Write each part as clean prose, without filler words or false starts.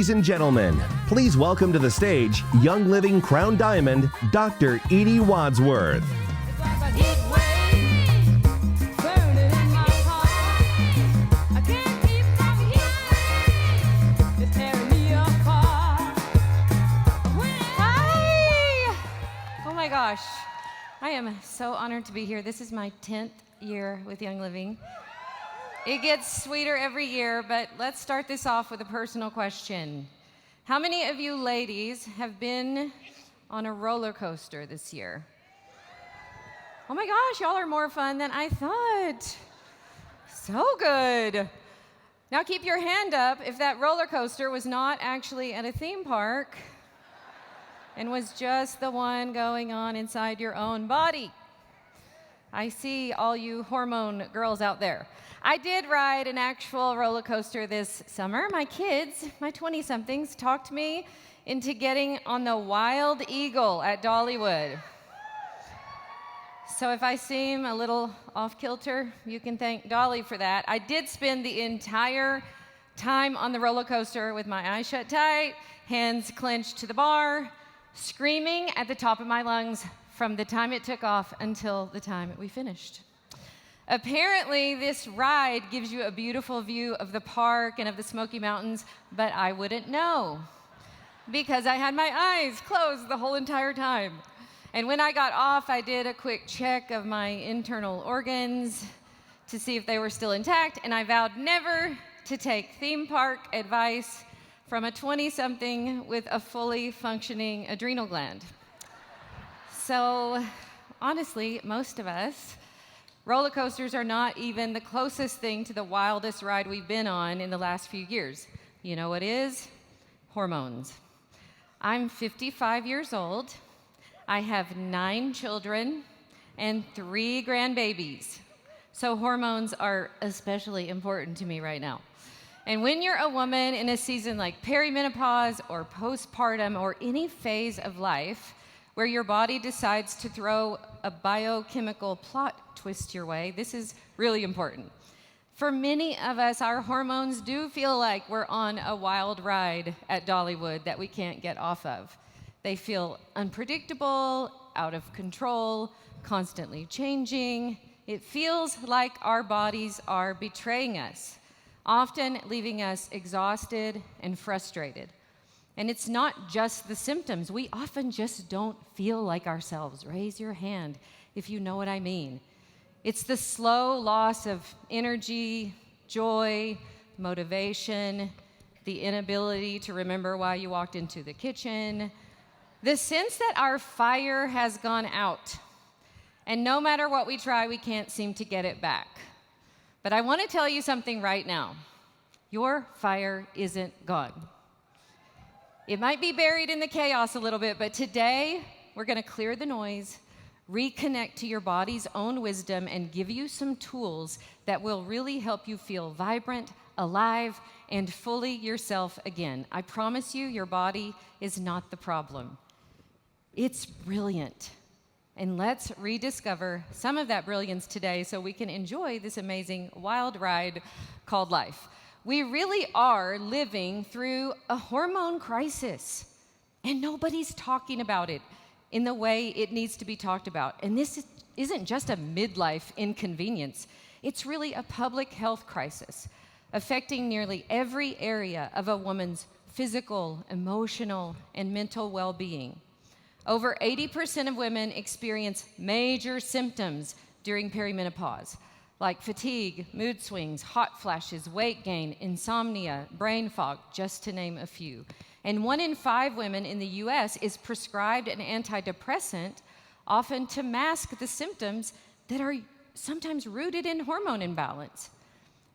Ladies and gentlemen, please welcome to the stage Young Living Crown Diamond, Dr. Edie Wadsworth. Oh my gosh, I am so honored to be here. This is my 10th year with Young Living. It gets sweeter every year, but let's start this off with a personal question. How many of you ladies have been on a roller coaster this year? Oh my gosh, y'all are more fun than I thought. So good. Now keep your hand up if that roller coaster was not actually at a theme park and was just the one going on inside your own body. I see all you hormone girls out there. I did ride an actual roller coaster this summer. My kids, my 20-somethings, talked me into getting on the Wild Eagle at Dollywood. So if I seem a little off-kilter, you can thank Dolly for that. I did spend the entire time on the roller coaster with my eyes shut tight, hands clenched to the bar, screaming at the top of my lungs from the time it took off until the time we finished. Apparently, this ride gives you a beautiful view of the park and of the Smoky Mountains, but I wouldn't know because I had my eyes closed the whole entire time. And when I got off, I did a quick check of my internal organs to see if they were still intact, and I vowed never to take theme park advice from a 20-something with a fully functioning adrenal gland. So, honestly, most of us, roller coasters are not even the closest thing to the wildest ride we've been on in the last few years. You know what is? Hormones. I'm 55 years old. I have 9 children and 3 grandbabies. So hormones are especially important to me right now. And when you're a woman in a season like perimenopause or postpartum or any phase of life where your body decides to throw a biochemical plot twist your way, this is really important. For many of us, our hormones do feel like we're on a wild ride at Dollywood that we can't get off of. They feel unpredictable, out of control, constantly changing. It feels like our bodies are betraying us, often leaving us exhausted and frustrated. And it's not just the symptoms. We often just don't feel like ourselves. Raise your hand if you know what I mean. It's the slow loss of energy, joy, motivation, the inability to remember why you walked into the kitchen, the sense that our fire has gone out. And no matter what we try, we can't seem to get it back. But I want to tell you something right now. Your fire isn't gone. It might be buried in the chaos a little bit, but today we're going to clear the noise, reconnect to your body's own wisdom, and give you some tools that will really help you feel vibrant, alive, and fully yourself again. I promise you, your body is not the problem. It's brilliant. And let's rediscover some of that brilliance today so we can enjoy this amazing wild ride called life. We really are living through a hormone crisis, and nobody's talking about it in the way it needs to be talked about. And this isn't just a midlife inconvenience. It's really a public health crisis affecting nearly every area of a woman's physical, emotional, and mental well-being. Over 80% of women experience major symptoms during perimenopause, like fatigue, mood swings, hot flashes, weight gain, insomnia, brain fog, just to name a few. And 1 in 5 women in the US is prescribed an antidepressant, often to mask the symptoms that are sometimes rooted in hormone imbalance.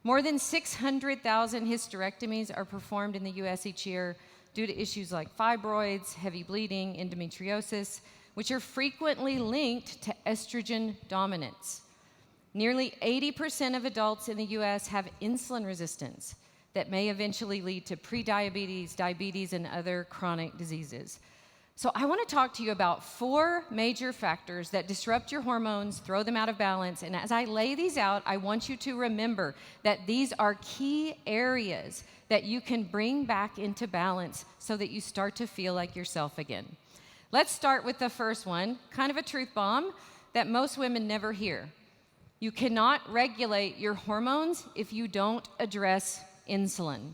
More than 600,000 hysterectomies are performed in the US each year due to issues like fibroids, heavy bleeding, endometriosis, which are frequently linked to estrogen dominance. Nearly 80% of adults in the US have insulin resistance that may eventually lead to prediabetes, diabetes, and other chronic diseases. So I want to talk to you about 4 major factors that disrupt your hormones, throw them out of balance. And as I lay these out, I want you to remember that these are key areas that that you can bring back into balance so that you start to feel like yourself again. Let's start with the first one, kind of a truth bomb that most women never hear. You cannot regulate your hormones if you don't address insulin.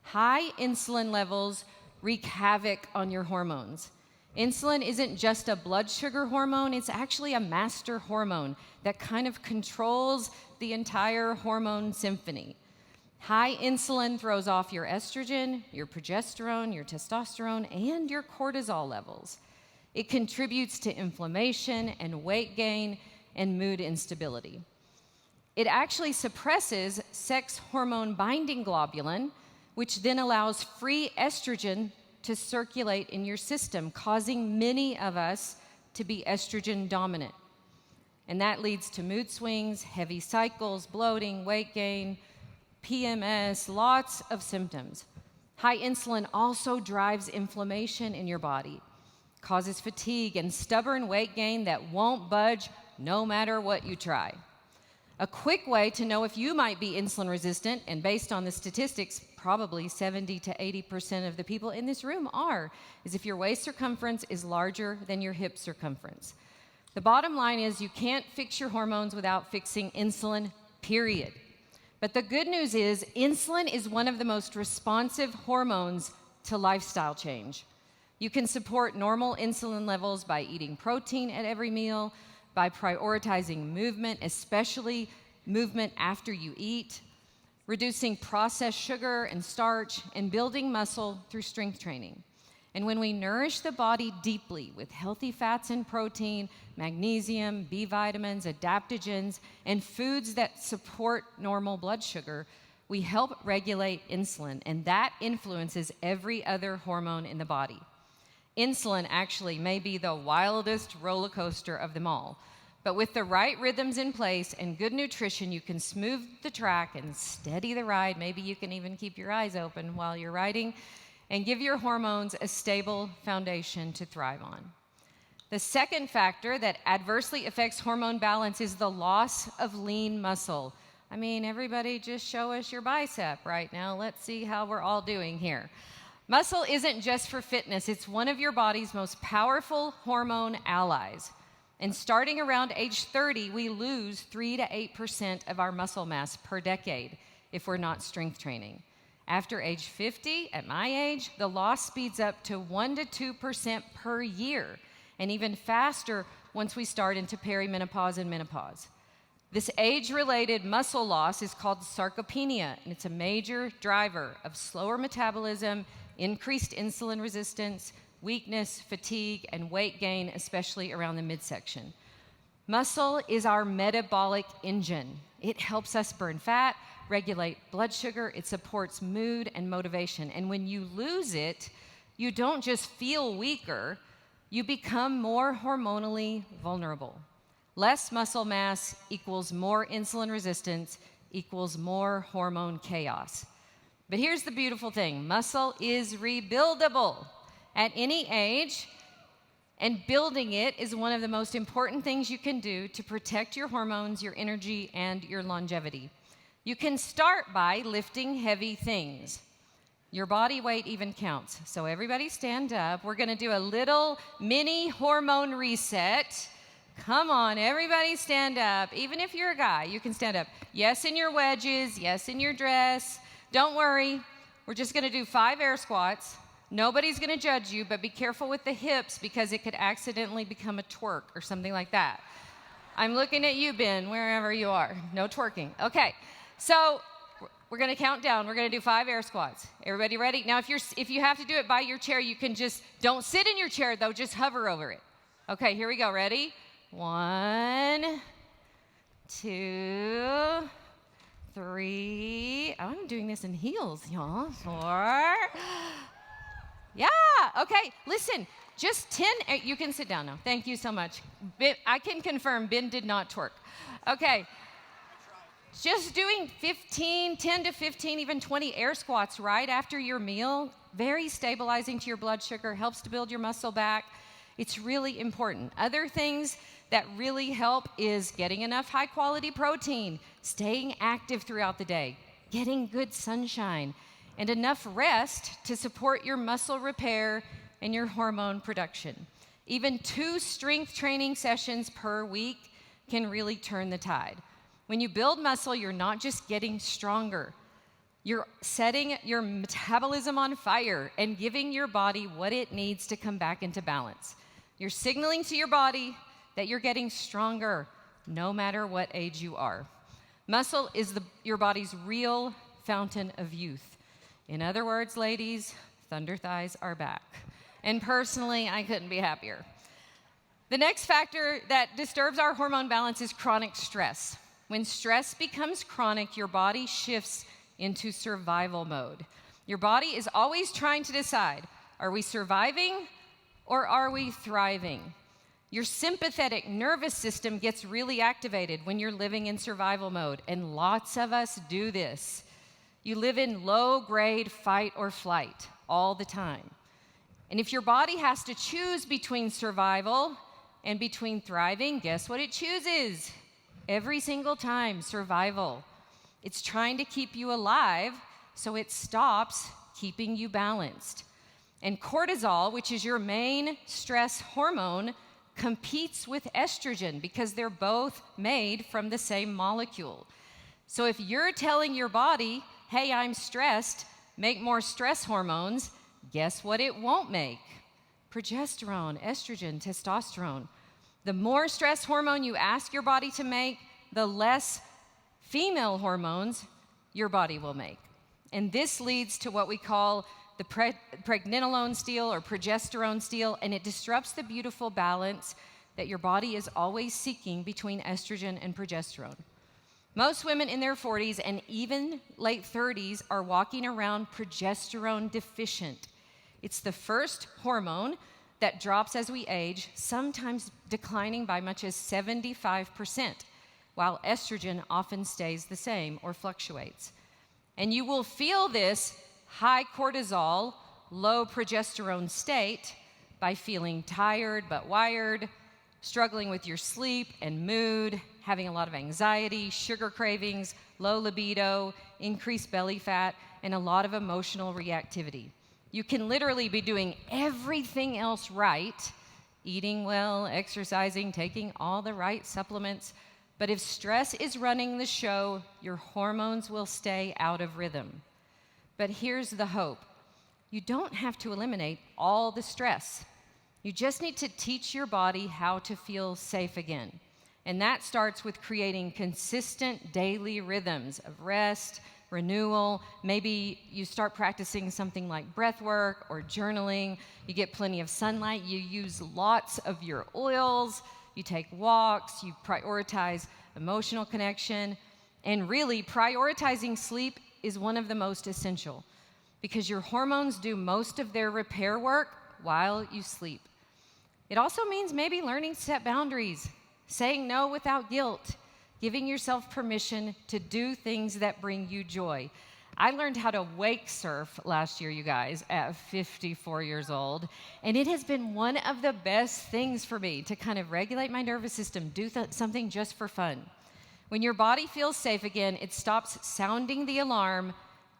High insulin levels wreak havoc on your hormones. Insulin isn't just a blood sugar hormone, it's actually a master hormone that kind of controls the entire hormone symphony. High insulin throws off your estrogen, your progesterone, your testosterone, and your cortisol levels. It contributes to inflammation and weight gain and mood instability. It actually suppresses sex hormone binding globulin, which then allows free estrogen to circulate in your system, causing many of us to be estrogen dominant. And that leads to mood swings, heavy cycles, bloating, weight gain, PMS, lots of symptoms. High insulin also drives inflammation in your body, causes fatigue and stubborn weight gain that won't budge no matter what you try. A quick way to know if you might be insulin resistant, and based on the statistics, probably 70 to 80% of the people in this room are, is if your waist circumference is larger than your hip circumference. The bottom line is you can't fix your hormones without fixing insulin, period. But the good news is insulin is one of the most responsive hormones to lifestyle change. You can support normal insulin levels by eating protein at every meal, by prioritizing movement, especially movement after you eat, reducing processed sugar and starch, and building muscle through strength training. And when we nourish the body deeply with healthy fats and protein, magnesium, B vitamins, adaptogens, and foods that support normal blood sugar, we help regulate insulin, and that influences every other hormone in the body. Insulin actually may be the wildest roller coaster of them all. But with the right rhythms in place and good nutrition, you can smooth the track and steady the ride. Maybe you can even keep your eyes open while you're riding and give your hormones a stable foundation to thrive on. The second factor that adversely affects hormone balance is the loss of lean muscle. I mean, everybody just show us your bicep right now. Let's see how we're all doing here. Muscle isn't just for fitness. It's one of your body's most powerful hormone allies. And starting around age 30, we lose 3 to 8% of our muscle mass per decade if we're not strength training. After age 50, at my age, the loss speeds up to 1 to 2% per year, and even faster once we start into perimenopause and menopause. This age-related muscle loss is called sarcopenia, and it's a major driver of slower metabolism, increased insulin resistance, weakness, fatigue, and weight gain, especially around the midsection. Muscle is our metabolic engine. It helps us burn fat, regulate blood sugar, it supports mood and motivation. And when you lose it, you don't just feel weaker, you become more hormonally vulnerable. Less muscle mass equals more insulin resistance equals more hormone chaos. But here's the beautiful thing, muscle is rebuildable at any age, and building it is one of the most important things you can do to protect your hormones, your energy, and your longevity. You can start by lifting heavy things. Your body weight even counts. So everybody stand up. We're going to do a little mini hormone reset. Come on, everybody stand up. Even if you're a guy, you can stand up. Yes, in your wedges. Yes, in your dress. Don't worry. We're just going to do 5 air squats. Nobody's going to judge you, but be careful with the hips because it could accidentally become a twerk or something like that. I'm looking at you, Ben, wherever you are. No twerking. Okay, so we're going to count down. We're going to do 5 air squats. Everybody ready? Now, if you have to do it by your chair, you can just, don't sit in your chair, though. Just hover over it. Okay, here we go. Ready? 1, 2, 3. Oh, I'm doing this in heels, y'all. 4. Yeah, okay, listen, just 10, you can sit down now. Thank you so much. I can confirm Ben did not twerk. Okay, just doing 10 to 15, even 20 air squats right after your meal, very stabilizing to your blood sugar, helps to build your muscle back. It's really important. Other things that really help is getting enough high quality protein, staying active throughout the day, getting good sunshine, and enough rest to support your muscle repair and your hormone production. Even 2 strength training sessions per week can really turn the tide. When you build muscle, you're not just getting stronger. You're setting your metabolism on fire and giving your body what it needs to come back into balance. You're signaling to your body that you're getting stronger no matter what age you are. Muscle is your body's real fountain of youth. In other words, ladies, thunder thighs are back. And personally, I couldn't be happier. The next factor that disturbs our hormone balance is chronic stress. When stress becomes chronic, your body shifts into survival mode. Your body is always trying to decide, are we surviving or are we thriving? Your sympathetic nervous system gets really activated when you're living in survival mode, and lots of us do this. You live in low-grade fight or flight all the time. And if your body has to choose between survival and between thriving, guess what it chooses? Every single time, survival. It's trying to keep you alive, so it stops keeping you balanced. And cortisol, which is your main stress hormone, competes with estrogen because they're both made from the same molecule. So if you're telling your body, hey, I'm stressed, make more stress hormones, guess what it won't make? Progesterone, estrogen, testosterone. The more stress hormone you ask your body to make, the less female hormones your body will make. And this leads to what we call the pregnenolone steal or progesterone steal, and it disrupts the beautiful balance that your body is always seeking between estrogen and progesterone. Most women in their 40s and even late 30s are walking around progesterone deficient. It's the first hormone that drops as we age, sometimes declining by much as 75%, while estrogen often stays the same or fluctuates. And you will feel this high cortisol, low progesterone state by feeling tired but wired, struggling with your sleep and mood, having a lot of anxiety, sugar cravings, low libido, increased belly fat, and a lot of emotional reactivity. You can literally be doing everything else right, eating well, exercising, taking all the right supplements, but if stress is running the show, your hormones will stay out of rhythm. But here's the hope. You don't have to eliminate all the stress. You just need to teach your body how to feel safe again. And that starts with creating consistent daily rhythms of rest, renewal. Maybe you start practicing something like breath work or journaling. You get plenty of sunlight. You use lots of your oils. You take walks. You prioritize emotional connection. And really, prioritizing sleep is one of the most essential because your hormones do most of their repair work while you sleep. It also means maybe learning to set boundaries, saying no without guilt, giving yourself permission to do things that bring you joy. I learned how to wake surf last year, you guys, at 54 years old, and it has been one of the best things for me to kind of regulate my nervous system, do something just for fun. When your body feels safe again, it stops sounding the alarm,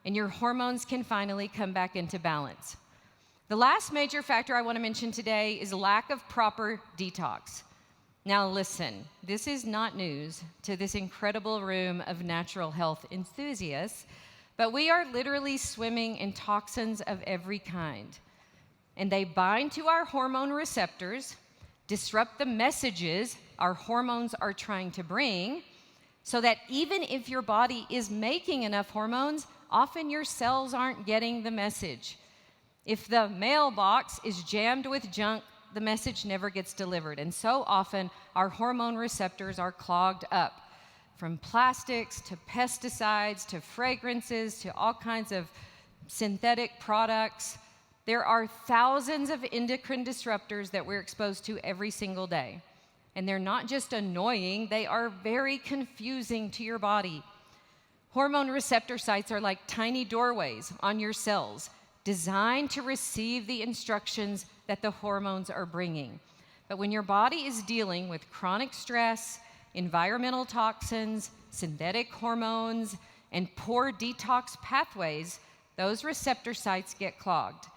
and your hormones can finally come back into balance. The last major factor I want to mention today is lack of proper detox. Now listen, this is not news to this incredible room of natural health enthusiasts, but we are literally swimming in toxins of every kind. And they bind to our hormone receptors, disrupt the messages our hormones are trying to bring, so that even if your body is making enough hormones, often your cells aren't getting the message. If the mailbox is jammed with junk, the message never gets delivered. And so often, our hormone receptors are clogged up. From plastics to pesticides to fragrances to all kinds of synthetic products, there are thousands of endocrine disruptors that we're exposed to every single day. And they're not just annoying, they are very confusing to your body. Hormone receptor sites are like tiny doorways on your cells, designed to receive the instructions that the hormones are bringing. But when your body is dealing with chronic stress, environmental toxins, synthetic hormones, and poor detox pathways, those receptor sites get clogged.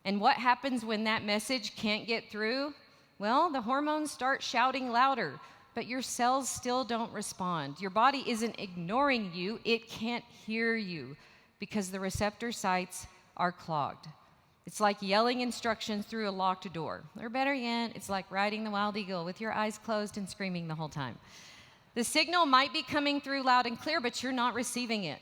And what happens when that message can't get through? Well, the hormones start shouting louder, but your cells still don't respond. Your body isn't ignoring you, it can't hear you because the receptor sites are clogged. It's like yelling instructions through a locked door. Or better yet, it's like riding the wild eagle with your eyes closed and screaming the whole time. The signal might be coming through loud and clear, but you're not receiving it.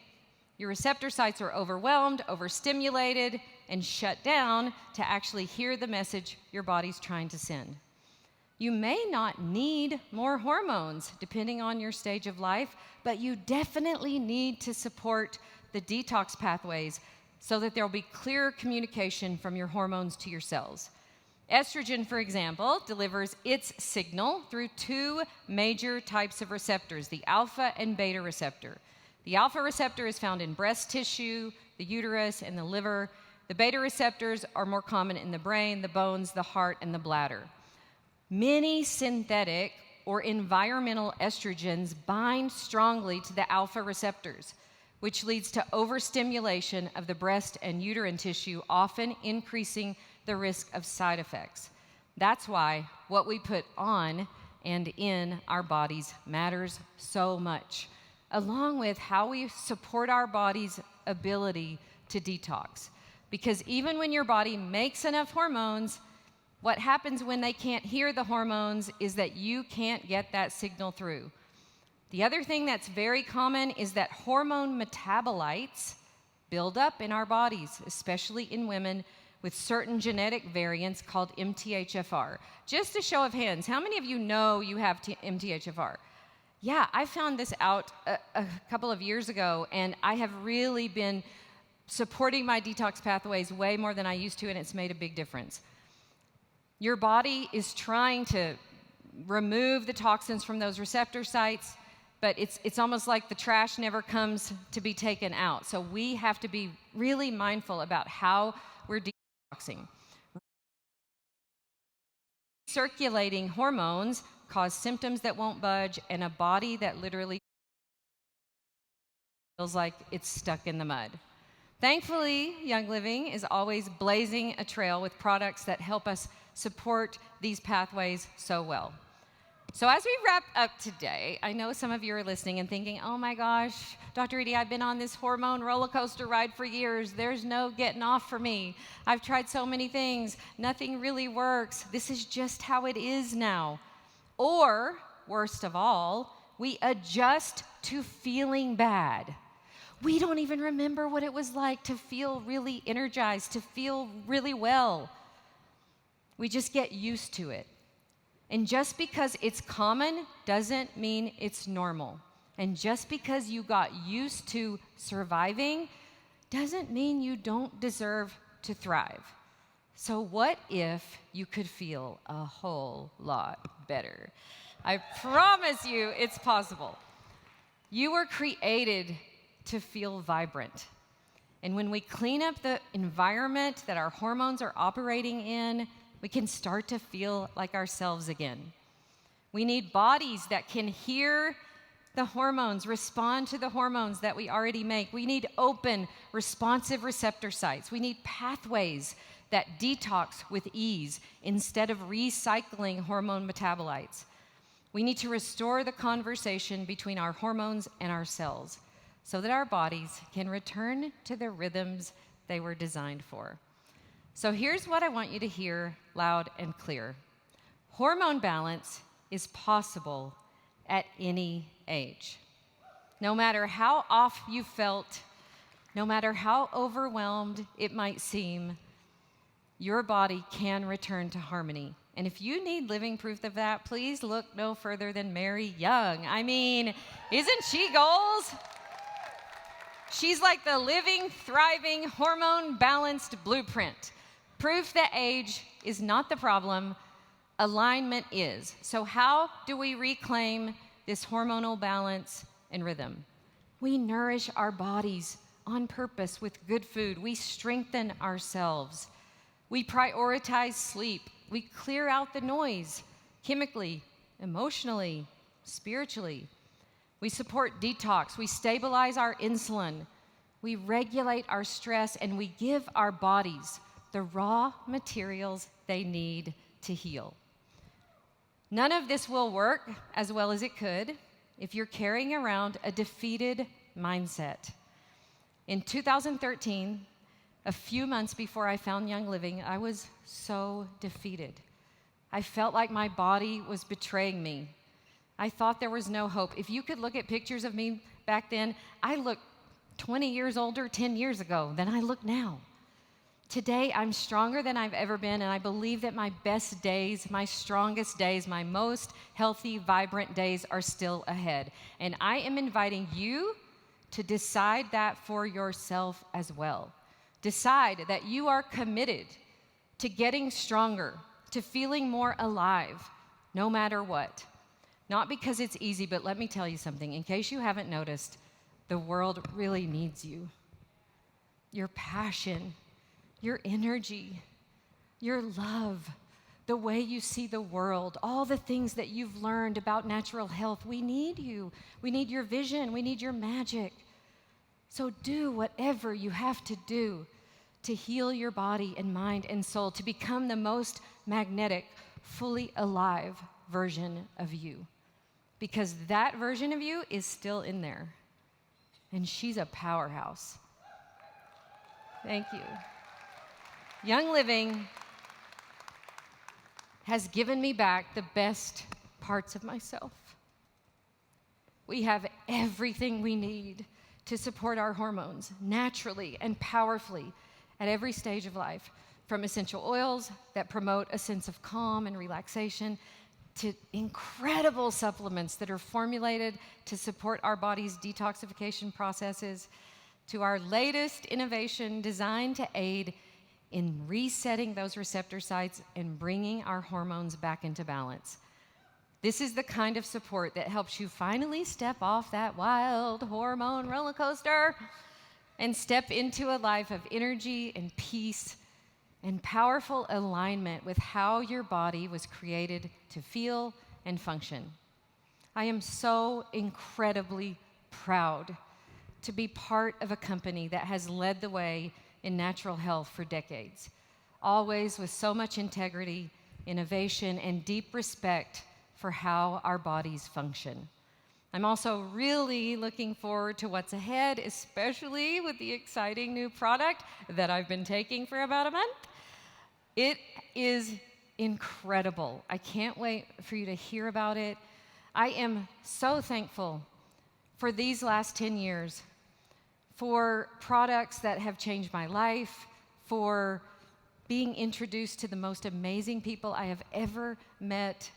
Your receptor sites are overwhelmed, overstimulated, and shut down to actually hear the message your body's trying to send. You may not need more hormones, depending on your stage of life, but you definitely need to support the detox pathways so that there'll be clear communication from your hormones to your cells. Estrogen, for example, delivers its signal through two major types of receptors, the alpha and beta receptor. The alpha receptor is found in breast tissue, the uterus, and the liver. The beta receptors are more common in the brain, the bones, the heart, and the bladder. Many synthetic or environmental estrogens bind strongly to the alpha receptors, which leads to overstimulation of the breast and uterine tissue, often increasing the risk of side effects. That's why what we put on and in our bodies matters so much, along with how we support our body's ability to detox. Because even when your body makes enough hormones, what happens when they can't hear the hormones is that you can't get that signal through. The other thing that's very common is that hormone metabolites build up in our bodies, especially in women with certain genetic variants called MTHFR. Just a show of hands, how many of you know you have MTHFR? Yeah, I found this out a couple of years ago, and I have really been supporting my detox pathways way more than I used to, and it's made a big difference. Your body is trying to remove the toxins from those receptor sites, but it's almost like the trash never comes to be taken out. So we have to be really mindful about how we're detoxing. Circulating hormones cause symptoms that won't budge and a body that literally feels like it's stuck in the mud. Thankfully, Young Living is always blazing a trail with products that help us support these pathways so well. So as we wrap up today, I know some of you are listening and thinking, oh my gosh, Dr. Edie, I've been on this hormone roller coaster ride for years. There's no getting off for me. I've tried so many things. Nothing really works. This is just how it is now. Or, worst of all, we adjust to feeling bad. We don't even remember what it was like to feel really energized, to feel really well. We just get used to it. And just because it's common doesn't mean it's normal. And just because you got used to surviving doesn't mean you don't deserve to thrive. So what if you could feel a whole lot better? I promise you it's possible. You were created to feel vibrant. And when we clean up the environment that our hormones are operating in, we can start to feel like ourselves again. We need bodies that can hear the hormones, respond to the hormones that we already make. We need open, responsive receptor sites. We need pathways that detox with ease instead of recycling hormone metabolites. We need to restore the conversation between our hormones and our cells so that our bodies can return to the rhythms they were designed for. So here's what I want you to hear loud and clear. Hormone balance is possible at any age. No matter how off you felt, no matter how overwhelmed it might seem, your body can return to harmony. And if you need living proof of that, please look no further than Mary Young. I mean, isn't she goals? She's like the living, thriving, hormone-balanced blueprint. Proof that age is not the problem, alignment is. So how do we reclaim this hormonal balance and rhythm? We nourish our bodies on purpose with good food. We strengthen ourselves. We prioritize sleep. We clear out the noise, chemically, emotionally, spiritually. We support detox. We stabilize our insulin. We regulate our stress, and we give our bodies the raw materials they need to heal. None of this will work as well as it could if you're carrying around a defeated mindset. In 2013, a few months before I found Young Living, I was so defeated. I felt like my body was betraying me. I thought there was no hope. If you could look at pictures of me back then, I looked 20 years older 10 years ago than I look now. Today, I'm stronger than I've ever been, and I believe that my best days, my strongest days, my most healthy, vibrant days are still ahead. And I am inviting you to decide that for yourself as well. Decide that you are committed to getting stronger, to feeling more alive, no matter what. Not because it's easy, but let me tell you something. In case you haven't noticed, the world really needs you. Your passion, your energy, your love, the way you see the world, all the things that you've learned about natural health. We need you. We need your vision. We need your magic. So do whatever you have to do to heal your body and mind and soul, to become the most magnetic, fully alive version of you. Because that version of you is still in there. And she's a powerhouse. Thank you. Young Living has given me back the best parts of myself. We have everything we need to support our hormones naturally and powerfully at every stage of life, from essential oils that promote a sense of calm and relaxation to incredible supplements that are formulated to support our body's detoxification processes, to our latest innovation designed to aid in resetting those receptor sites and bringing our hormones back into balance. This is the kind of support that helps you finally step off that wild hormone roller coaster and step into a life of energy and peace and powerful alignment with how your body was created to feel and function. I am so incredibly proud to be part of a company that has led the way in natural health for decades, always with so much integrity, innovation, and deep respect for how our bodies function. I'm also really looking forward to what's ahead, especially with the exciting new product that I've been taking for about a month. It is incredible. I can't wait for you to hear about it. I am so thankful for these last 10 years, for products that have changed my life, for being introduced to the most amazing people I have ever met,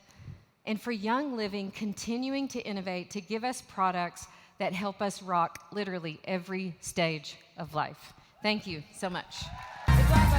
and for Young Living continuing to innovate to give us products that help us rock literally every stage of life. Thank you so much. Goodbye.